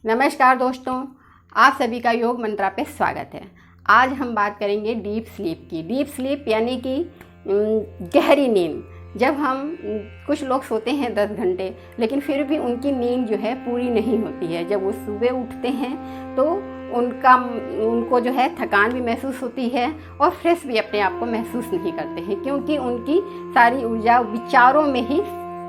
नमस्कार दोस्तों, आप सभी का योग मंत्रा पे स्वागत है। आज हम बात करेंगे डीप स्लीप की। डीप स्लीप यानी कि गहरी नींद। जब हम कुछ लोग सोते हैं 10 घंटे, लेकिन फिर भी उनकी नींद जो है पूरी नहीं होती है। जब वो सुबह उठते हैं तो उनको जो है थकान भी महसूस होती है और फ्रेश भी अपने आप को महसूस नहीं करते हैं, क्योंकि उनकी सारी ऊर्जा विचारों में ही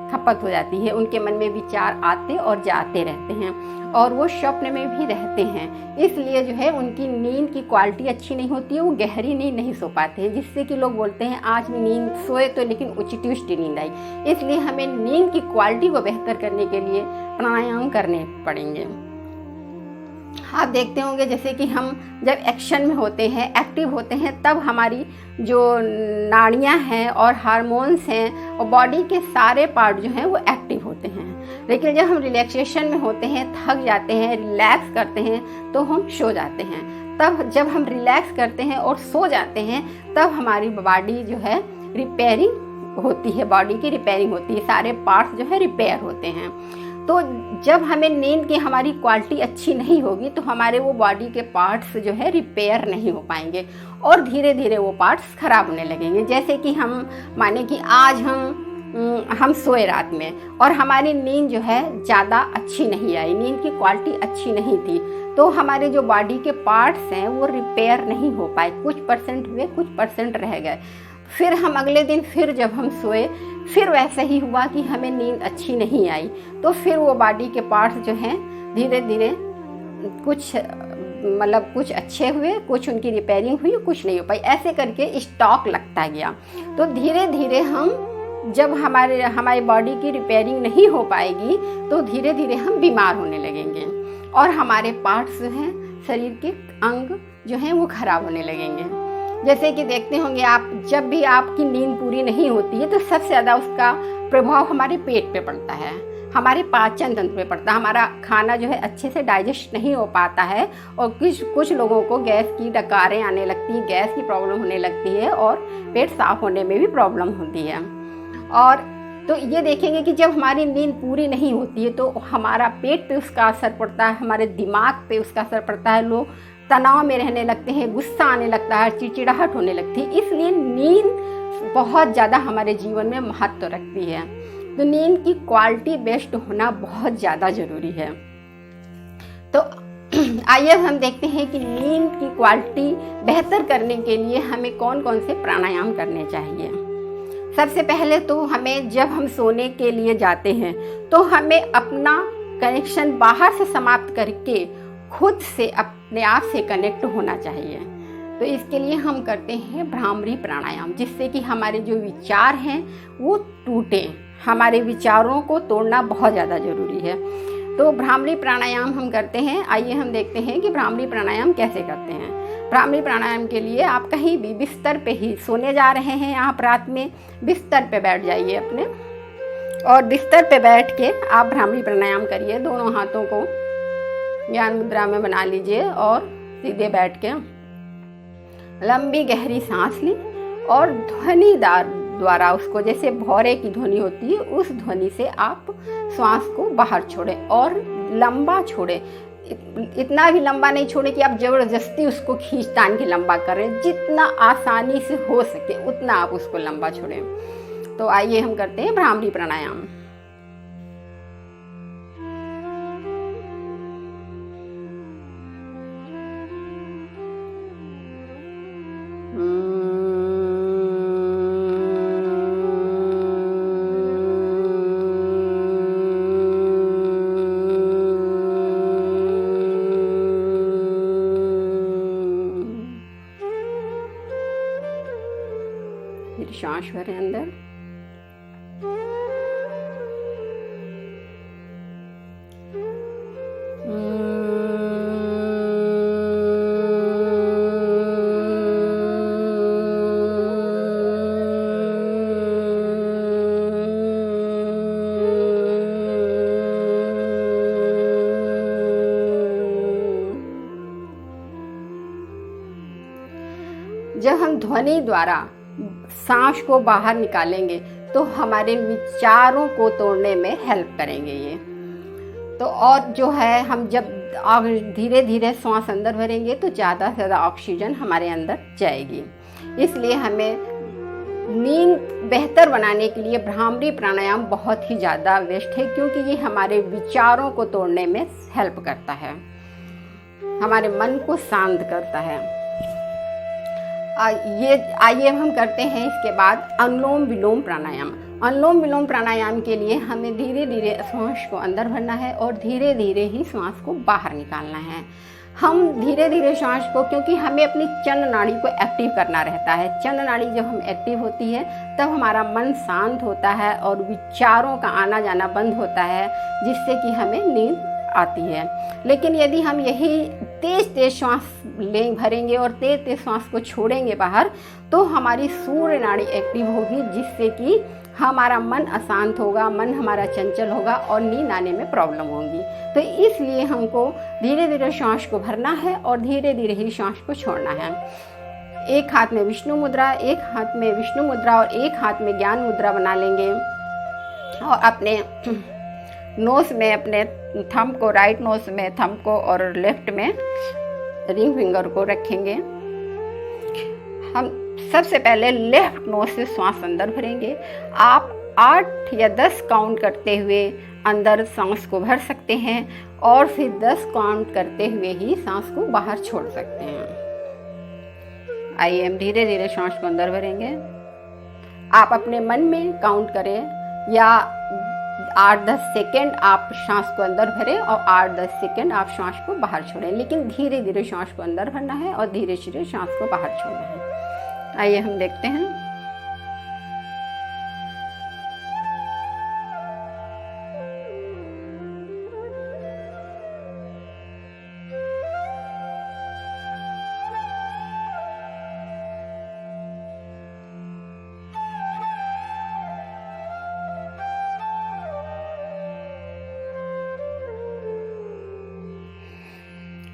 खपत हो जाती है। उनके मन में विचार आते और जाते रहते हैं और वो स्वप्न में भी रहते हैं। इसलिए जो है उनकी नींद की क्वालिटी अच्छी नहीं होती है, वो गहरी नींद नहीं सो पाते हैं, जिससे कि लोग बोलते हैं आज भी नींद सोए तो लेकिन उचित नींद आई। इसलिए हमें नींद की क्वालिटी को बेहतर करने के लिए प्राणायाम करने पड़ेंगे। आप देखते होंगे जैसे कि हम जब एक्शन में होते हैं, एक्टिव होते हैं, तब हमारी जो नाड़ियाँ हैं और हार्मोन्स हैं और बॉडी के सारे पार्ट जो हैं वो एक्टिव होते हैं। लेकिन जब हम रिलैक्सेशन में होते हैं, थक जाते हैं, रिलैक्स करते हैं तो हम सो जाते हैं। तब जब हम रिलैक्स करते हैं और सो जाते हैं तब हमारी बॉडी जो है रिपेयरिंग होती है, बॉडी की रिपेयरिंग होती है, सारे पार्ट्स जो है रिपेयर होते हैं। तो जब हमें नींद की हमारी क्वालिटी अच्छी नहीं होगी तो हमारे वो बॉडी के पार्ट्स जो है रिपेयर नहीं हो पाएंगे और धीरे धीरे वो पार्ट्स खराब होने लगेंगे। जैसे कि हम माने कि आज हम सोए रात में और हमारी नींद जो है ज़्यादा अच्छी नहीं आई, नींद की क्वालिटी अच्छी नहीं थी, तो हमारे जो बॉडी के पार्ट्स हैं वो रिपेयर नहीं हो पाए। कुछ परसेंट हुए, कुछ परसेंट रह गए। फिर हम अगले दिन फिर जब हम सोए फिर वैसा ही हुआ कि हमें नींद अच्छी नहीं आई, तो फिर वो बॉडी के पार्ट्स जो हैं धीरे धीरे कुछ अच्छे हुए, कुछ उनकी रिपेयरिंग हुई, कुछ नहीं हो पाई। ऐसे करके स्टॉक लगता गया। तो धीरे धीरे जब हमारी बॉडी की रिपेयरिंग नहीं हो पाएगी तो धीरे धीरे हम बीमार होने लगेंगे और हमारे पार्ट्स जो हैं, शरीर के अंग जो हैं वो खराब होने लगेंगे। जैसे कि देखते होंगे आप, जब भी आपकी नींद पूरी नहीं होती है तो सबसे ज़्यादा उसका प्रभाव हमारे पेट पे पड़ता है, हमारे पाचन तंत्र पे पड़ता है। हमारा खाना जो है अच्छे से डाइजेस्ट नहीं हो पाता है और कुछ लोगों को गैस की डकारें आने लगती है, गैस की प्रॉब्लम होने लगती है और पेट साफ होने में भी प्रॉब्लम होती है। और तो ये देखेंगे कि जब हमारी नींद पूरी नहीं होती है तो हमारा पेट पे उसका असर पड़ता है, हमारे दिमाग पे उसका असर पड़ता है, लोग तनाव में रहने लगते हैं, गुस्सा आने लगता है, चिड़चिड़ाहट होने लगती है। इसलिए नींद बहुत ज़्यादा हमारे जीवन में महत्व रखती है। तो नींद की क्वालिटी बेस्ट होना बहुत ज़्यादा ज़रूरी है। तो आइए हम देखते हैं कि नींद की क्वालिटी बेहतर करने के लिए हमें कौन कौन से प्राणायाम करने चाहिए। सबसे पहले तो हमें जब हम सोने के लिए जाते हैं तो हमें अपना कनेक्शन बाहर से समाप्त करके खुद से अपने आप से कनेक्ट होना चाहिए। तो इसके लिए हम करते हैं भ्रामरी प्राणायाम, जिससे कि हमारे जो विचार हैं वो टूटें। हमारे विचारों को तोड़ना बहुत ज़्यादा ज़रूरी है। तो भ्रामरी प्राणायाम हम करते हैं। आइए हम देखते हैं कि भ्रामरी प्राणायाम कैसे करते हैं। भ्रामरी प्राणायाम के लिए आप कहीं भी बिस्तर पे ही सोने जा रहे हैं, आप रात में बिस्तर पे बैठ जाइए अपने, और बिस्तर पे बैठ के आप भ्रामरी प्राणायाम करिए। दोनों हाथों को ज्ञान मुद्रा में बना लीजिए और सीधे बैठ के लंबी गहरी सांस लें और ध्वनि द्वारा उसको, जैसे भौरे की ध्वनि होती है उस ध्वनि से आप श्वास को बाहर छोड़ें और लंबा छोड़ें। इतना भी लंबा नहीं छोड़ें कि आप जबरदस्ती उसको खींच तान के लंबा करें। जितना आसानी से हो सके उतना आप उसको लंबा छोड़ें। तो आइए हम करते हैं भ्रामरी प्राणायाम। फिर सांस भरें अंदर, जब हम ध्वनि द्वारा सांस को बाहर निकालेंगे तो हमारे विचारों को तोड़ने में हेल्प करेंगे ये। तो और जो है हम जब धीरे धीरे सांस अंदर भरेंगे तो ज़्यादा से ज़्यादा ऑक्सीजन हमारे अंदर जाएगी। इसलिए हमें नींद बेहतर बनाने के लिए भ्रामरी प्राणायाम बहुत ही ज़्यादा बेस्ट है, क्योंकि ये हमारे विचारों को तोड़ने में हेल्प करता है, हमारे मन को शांत करता है। आइए हम करते हैं इसके बाद अनुलोम विलोम प्राणायाम। अनुलोम विलोम प्राणायाम के लिए हमें धीरे धीरे श्वास को अंदर भरना है और धीरे धीरे ही श्वास को बाहर निकालना है। हम धीरे धीरे श्वास को, क्योंकि हमें अपनी चंद्र नाड़ी को एक्टिव करना रहता है। चंद्र नाड़ी जब हम एक्टिव होती है तब हमारा मन शांत होता है और विचारों का आना जाना बंद होता है, जिससे कि हमें नींद आती है। लेकिन यदि हम यही तेज तेज श्वास भरेंगे और तेज तेज श्वास को छोड़ेंगे बाहर, तो हमारी सूर्य नाड़ी एक्टिव होगी, जिससे कि हमारा मन अशांत होगा, मन हमारा चंचल होगा और नींद आने में प्रॉब्लम होगी। तो इसलिए हमको धीरे धीरे श्वास को भरना है और धीरे धीरे ही श्वास को छोड़ना है। एक हाथ में विष्णु मुद्रा, एक हाथ में विष्णु मुद्रा और एक हाथ में ज्ञान मुद्रा बना लेंगे और अपने नोज में अपने थंब को, राइट नोज में थंब को और लेफ्ट में रिंग फिंगर को रखेंगे। हम सबसे पहले लेफ्ट नोज से श्वास अंदर भरेंगे। आप 8 या 10 काउंट करते हुए अंदर सांस को भर सकते हैं और फिर 10 काउंट करते हुए ही सांस को बाहर छोड़ सकते हैं। आइए हम धीरे धीरे सांस को अंदर भरेंगे। आप अपने मन में काउंट करें या 8-10 सेकेंड आप सांस को अंदर भरें और 8-10 सेकेंड आप सांस को बाहर छोड़ें, लेकिन धीरे धीरे सांस को अंदर भरना है और धीरे धीरे सांस को बाहर छोड़ना है। आइए हम देखते हैं।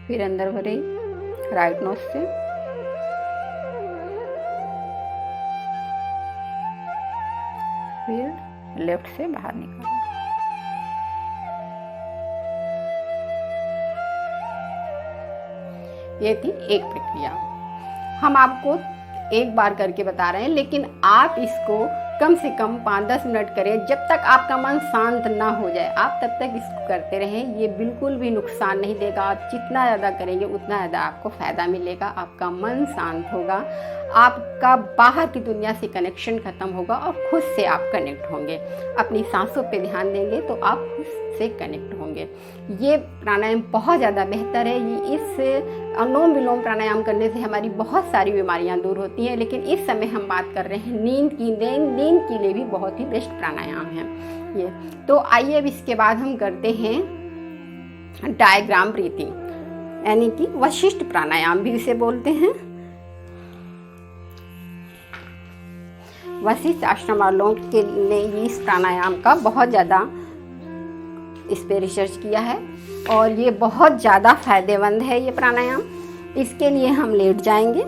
फिर अंदर भरे राइट नोज से, फिर लेफ्ट से बाहर निकालें। ये थी एक प्रक्रिया। हम आपको एक बार करके बता रहे हैं, लेकिन आप इसको कम से कम 5-10 मिनट करें। जब तक आपका मन शांत ना हो जाए आप तब तक इसको करते रहें। ये बिल्कुल भी नुकसान नहीं देगा। आप जितना ज़्यादा करेंगे उतना ज़्यादा आपको फ़ायदा मिलेगा। आपका मन शांत होगा, आपका बाहर की दुनिया से कनेक्शन ख़त्म होगा और खुद से आप कनेक्ट होंगे। अपनी सांसों पे ध्यान देंगे तो आप खुद से कनेक्ट होंगे। ये प्राणायाम बहुत ज़्यादा बेहतर है। ये इस अनुलोम विलोम प्राणायाम करने से हमारी बहुत सारी बीमारियां दूर होती हैं, लेकिन इस समय हम बात कर रहे हैं नींद की। नींद के लिए भी बहुत ही बेस्ट प्राणायाम है ये। तो आइए अब इसके बाद हम करते हैं डायग्राम ब्रीथिंग, यानी कि वशिष्ठ प्राणायाम भी इसे बोलते हैं। वशिष्ठ आश्रम वालों के लिए इस प्राणायाम का बहुत ज़्यादा इस पे रिसर्च किया है और ये बहुत ज़्यादा फायदेमंद है ये प्राणायाम। इसके लिए हम लेट जाएंगे,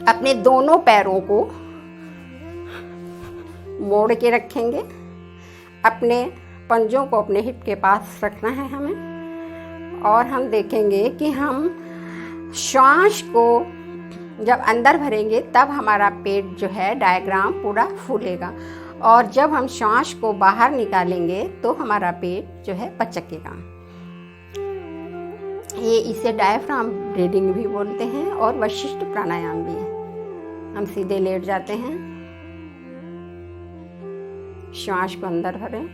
अपने दोनों पैरों को मोड़ के रखेंगे, अपने पंजों को अपने हिप के पास रखना है हमें, और हम देखेंगे कि हम श्वास को जब अंदर भरेंगे तब हमारा पेट जो है डायग्राम पूरा फूलेगा, और जब हम श्वास को बाहर निकालेंगे तो हमारा पेट जो है पचकेगा। ये इसे डायफ्राम ब्रीदिंग भी बोलते हैं और वशिष्ठ प्राणायाम भी है। हम सीधे लेट जाते हैं, श्वास को अंदर भरें,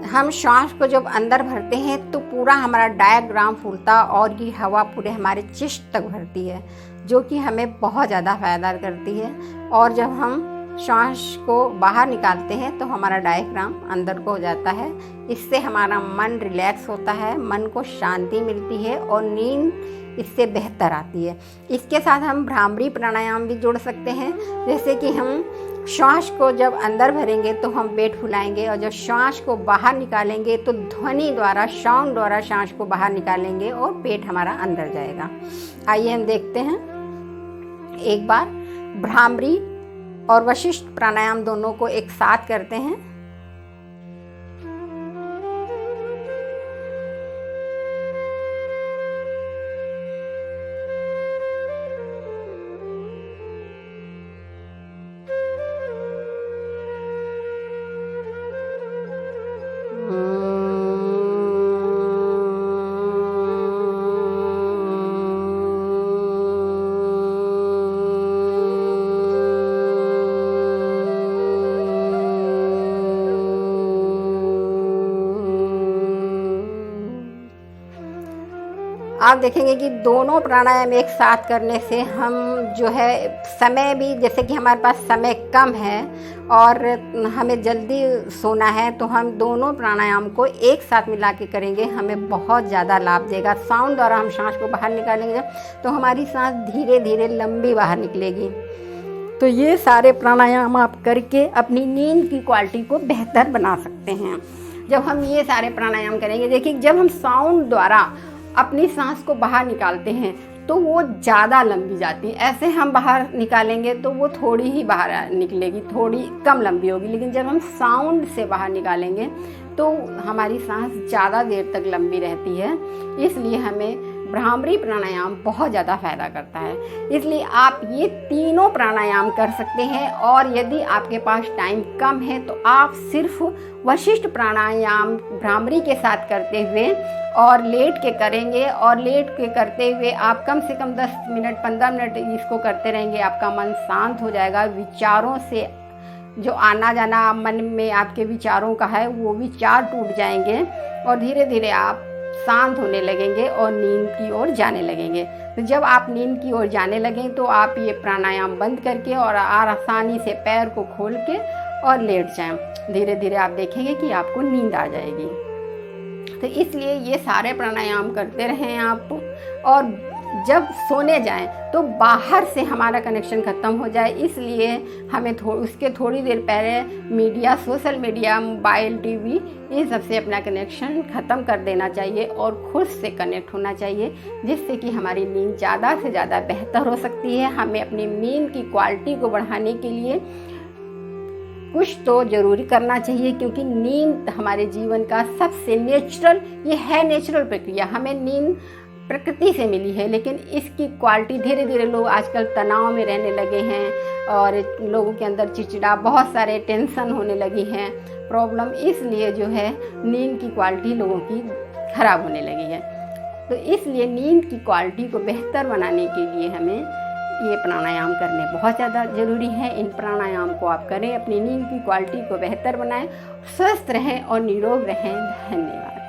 हम श्वास को जब अंदर भरते हैं तो पूरा हमारा डायग्राम फूलता और ये हवा पूरे हमारे चेस्ट तक भरती है, जो कि हमें बहुत ज़्यादा फ़ायदा करती है। और जब हम श्वास को बाहर निकालते हैं तो हमारा डायफ्राम अंदर को हो जाता है। इससे हमारा मन रिलैक्स होता है, मन को शांति मिलती है और नींद इससे बेहतर आती है। इसके साथ हम भ्रामरी प्राणायाम भी जोड़ सकते हैं। जैसे कि हम श्वास को जब अंदर भरेंगे तो हम पेट फुलाएंगे, और जब श्वास को बाहर निकालेंगे तो ध्वनि द्वारा, साउंड द्वारा श्वास को बाहर निकालेंगे और पेट हमारा अंदर जाएगा। आइए हम देखते हैं एक बार भ्रामरी और वशिष्ठ प्राणायाम दोनों को एक साथ करते हैं। आप देखेंगे कि दोनों प्राणायाम एक साथ करने से हम जो है समय भी, जैसे कि हमारे पास समय कम है और हमें जल्दी सोना है, तो हम दोनों प्राणायाम को एक साथ मिला के करेंगे, हमें बहुत ज़्यादा लाभ देगा। साउंड द्वारा हम सांस को बाहर निकालेंगे तो हमारी सांस धीरे धीरे लंबी बाहर निकलेगी। तो ये सारे प्राणायाम आप करके अपनी नींद की क्वालिटी को बेहतर बना सकते हैं। जब हम ये सारे प्राणायाम करेंगे, देखिए जब हम साउंड द्वारा अपनी सांस को बाहर निकालते हैं तो वो ज़्यादा लंबी जाती है। ऐसे हम बाहर निकालेंगे तो वो थोड़ी ही बाहर निकलेगी, थोड़ी कम लंबी होगी। लेकिन जब हम साउंड से बाहर निकालेंगे तो हमारी सांस ज़्यादा देर तक लंबी रहती है। इसलिए हमें भ्रामरी प्राणायाम बहुत ज़्यादा फायदा करता है। इसलिए आप ये तीनों प्राणायाम कर सकते हैं, और यदि आपके पास टाइम कम है तो आप सिर्फ वशिष्ठ प्राणायाम भ्रामरी के साथ करते हुए और लेट के करेंगे, और लेट के करते हुए आप कम से कम 10 मिनट 15 मिनट इसको करते रहेंगे। आपका मन शांत हो जाएगा, विचारों से जो आना जाना मन में आपके विचारों का है वो विचार टूट जाएंगे, और धीरे धीरे आप शांत होने लगेंगे और नींद की ओर जाने लगेंगे। तो जब आप नींद की ओर जाने लगें तो आप ये प्राणायाम बंद करके और आसानी से पैर को खोल के और लेट जाएं। धीरे धीरे आप देखेंगे कि आपको नींद आ जाएगी। तो इसलिए ये सारे प्राणायाम करते रहें आप, और जब सोने जाएं तो बाहर से हमारा कनेक्शन ख़त्म हो जाए। इसलिए हमें उसके थोड़ी देर पहले media, social media, mobile, TV, इन सब से अपना कनेक्शन ख़त्म कर देना चाहिए और खुद से कनेक्ट होना चाहिए, जिससे कि हमारी नींद ज़्यादा से ज़्यादा बेहतर हो सकती है। हमें अपनी नींद की क्वालिटी को बढ़ाने के लिए कुछ तो ज़रूरी करना चाहिए, क्योंकि नींद हमारे जीवन का सबसे नेचुरल, ये है नेचुरल प्रक्रिया। हमें नींद प्रकृति से मिली है, लेकिन इसकी क्वालिटी धीरे धीरे लोग आजकल तनाव में रहने लगे हैं, और लोगों के अंदर चिड़चिड़ा, बहुत सारे टेंशन होने लगी हैं, प्रॉब्लम, इसलिए जो है नींद की क्वालिटी लोगों की ख़राब होने लगी है। तो इसलिए नींद की क्वालिटी को बेहतर बनाने के लिए हमें ये प्राणायाम करने बहुत ज़्यादा ज़रूरी है। इन प्राणायाम को आप करें, अपनी नींद की क्वालिटी को बेहतर बनाएं, स्वस्थ रहें और निरोग रहें। धन्यवाद।